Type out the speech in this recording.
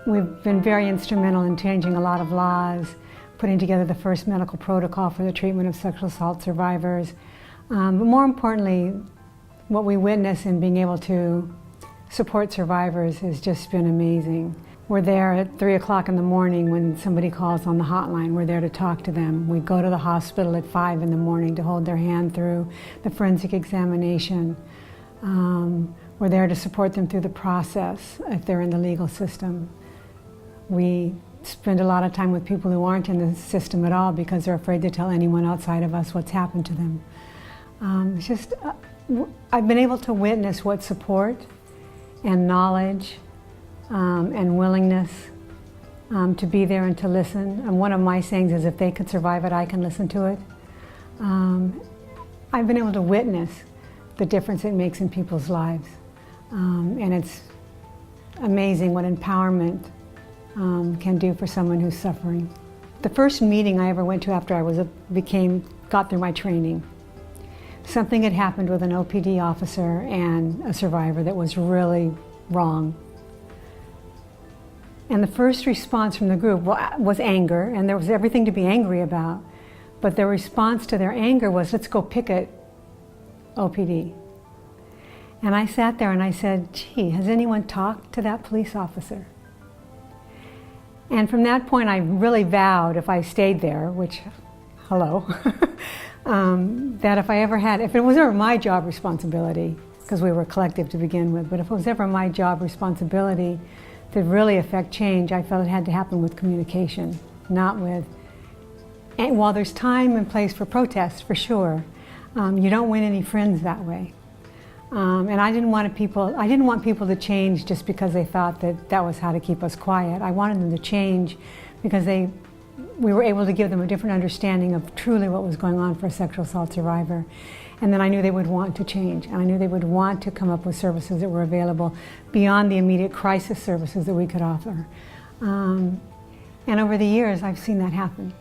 We've been very instrumental in changing a lot of laws, putting together the first medical protocol for the treatment of sexual assault survivors. But more importantly, what we witness in being able to support survivors has just been amazing. We're there at 3 o'clock in the morning when somebody calls on the hotline. We're there to talk to them. We go to the hospital at 5 in the morning to hold their hand through the forensic examination. We're there to support them through the process if they're in the legal system. We spend a lot of time with people who aren't in the system at all because they're afraid to tell anyone outside of us what's happened to them. I've been able to witness what support and knowledge and willingness to be there and to listen. And one of my sayings is, if they could survive it, I can listen to it. I've been able to witness the difference it makes in people's lives. And it's amazing what empowerment can do for someone who's suffering. The first meeting I ever went to after I got through my training, something had happened with an OPD officer and a survivor that was really wrong. And the first response from the group was anger, and there was everything to be angry about. But their response to their anger was, let's go picket OPD. And I sat there and I said, gee, has anyone talked to that police officer? And from that point, I really vowed, if I stayed there, which, hello, that if it was ever my job responsibility, because we were a collective to begin with, but if it was ever my job responsibility to really affect change, I felt it had to happen with communication, not with, and while there's time and place for protests, for sure, you don't win any friends that way. And I didn't want people to change just because they thought that that was how to keep us quiet. I wanted them to change because we were able to give them a different understanding of truly what was going on for a sexual assault survivor. And then I knew they would want to change. And I knew they would want to come up with services that were available beyond the immediate crisis services that we could offer. And over the years, I've seen that happen.